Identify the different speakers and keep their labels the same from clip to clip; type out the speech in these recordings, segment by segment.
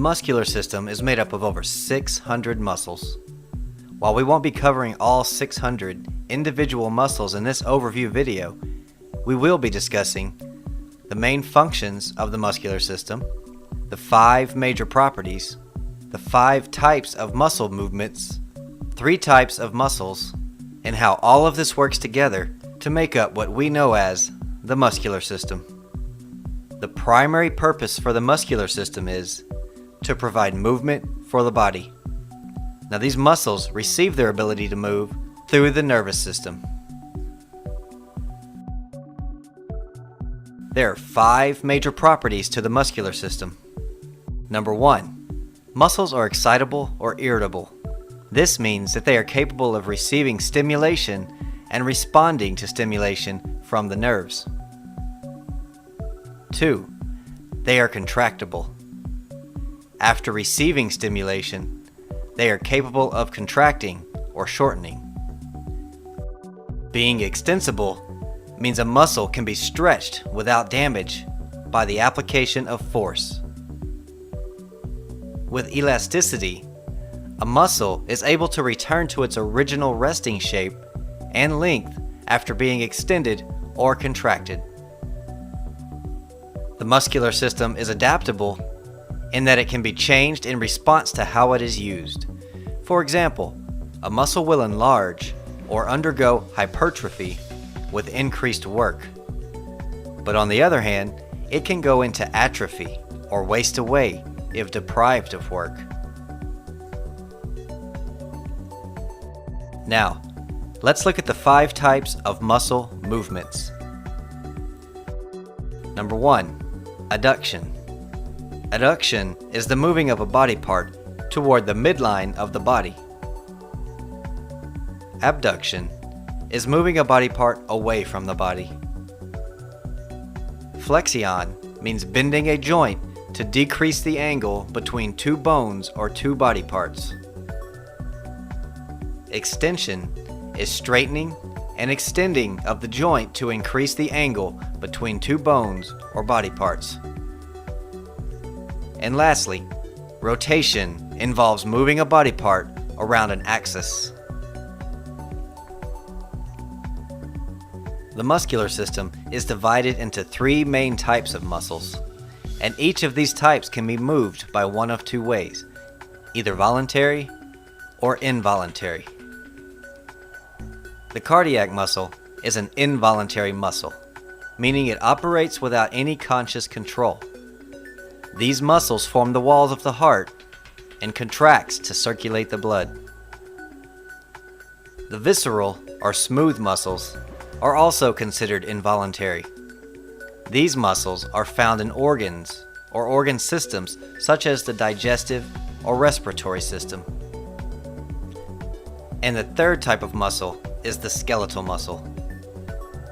Speaker 1: The muscular system is made up of over 600 muscles. While we won't be covering all 600 individual muscles in this overview video, we will be discussing the main functions of the muscular system, the 5 major properties, the 5 types of muscle movements, 3 types of muscles, and how all of this works together to make up what we know as the muscular system. The primary purpose for the muscular system is to provide movement for the body. Now, these muscles receive their ability to move through the nervous system. There are 5 major properties to the muscular system. Number 1, muscles are excitable or irritable. This means that they are capable of receiving stimulation and responding to stimulation from the nerves. 2, they are contractible. After receiving stimulation, they are capable of contracting or shortening. Being extensible means a muscle can be stretched without damage by the application of force. With elasticity, a muscle is able to return to its original resting shape and length after being extended or contracted. The muscular system is adaptable in that it can be changed in response to how it is used. For example, a muscle will enlarge or undergo hypertrophy with increased work. But on the other hand, it can go into atrophy or waste away if deprived of work. Now, let's look at the 5 types of muscle movements. Number 1, adduction. Adduction is the moving of a body part toward the midline of the body. Abduction is moving a body part away from the body. Flexion means bending a joint to decrease the angle between 2 bones or 2 body parts. Extension is straightening and extending of the joint to increase the angle between 2 bones or body parts. And lastly, rotation involves moving a body part around an axis. The muscular system is divided into 3 main types of muscles, and each of these types can be moved by one of 2 ways, either voluntary or involuntary. The cardiac muscle is an involuntary muscle, meaning it operates without any conscious control. These muscles form the walls of the heart and contracts to circulate the blood. The visceral or smooth muscles are also considered involuntary. These muscles are found in organs or organ systems such as the digestive or respiratory system. And the 3rd type of muscle is the skeletal muscle.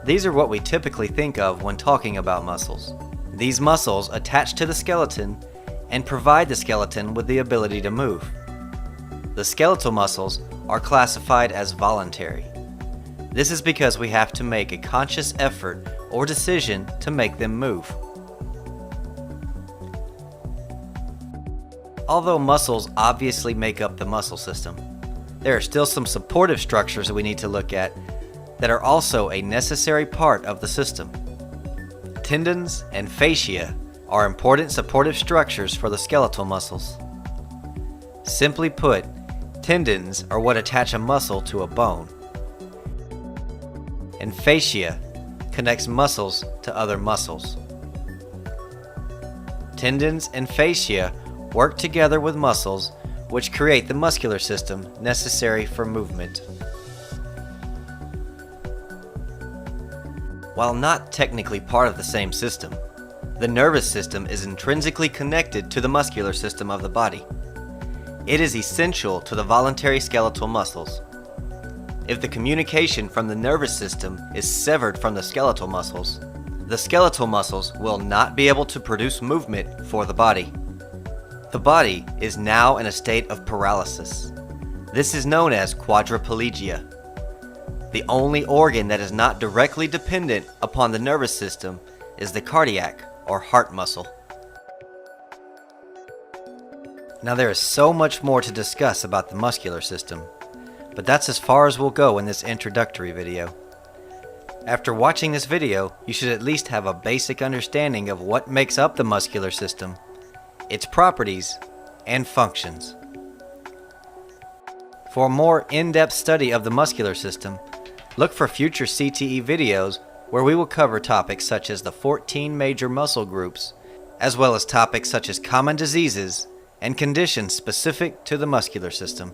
Speaker 1: These are what we typically think of when talking about muscles. These muscles attach to the skeleton and provide the skeleton with the ability to move. The skeletal muscles are classified as voluntary. This is because we have to make a conscious effort or decision to make them move. Although muscles obviously make up the muscle system, there are still some supportive structures that we need to look at that are also a necessary part of the system. Tendons and fascia are important supportive structures for the skeletal muscles. Simply put, tendons are what attach a muscle to a bone, and fascia connects muscles to other muscles. Tendons and fascia work together with muscles, which create the muscular system necessary for movement. While not technically part of the same system, the nervous system is intrinsically connected to the muscular system of the body. It is essential to the voluntary skeletal muscles. If the communication from the nervous system is severed from the skeletal muscles will not be able to produce movement for the body. The body is now in a state of paralysis. This is known as quadriplegia. The only organ that is not directly dependent upon the nervous system is the cardiac or heart muscle. Now there is so much more to discuss about the muscular system, but that's as far as we'll go in this introductory video. After watching this video, you should at least have a basic understanding of what makes up the muscular system, its properties, and functions. For a more in-depth study of the muscular system, look for future CTE videos where we will cover topics such as the 14 major muscle groups, as well as topics such as common diseases and conditions specific to the muscular system.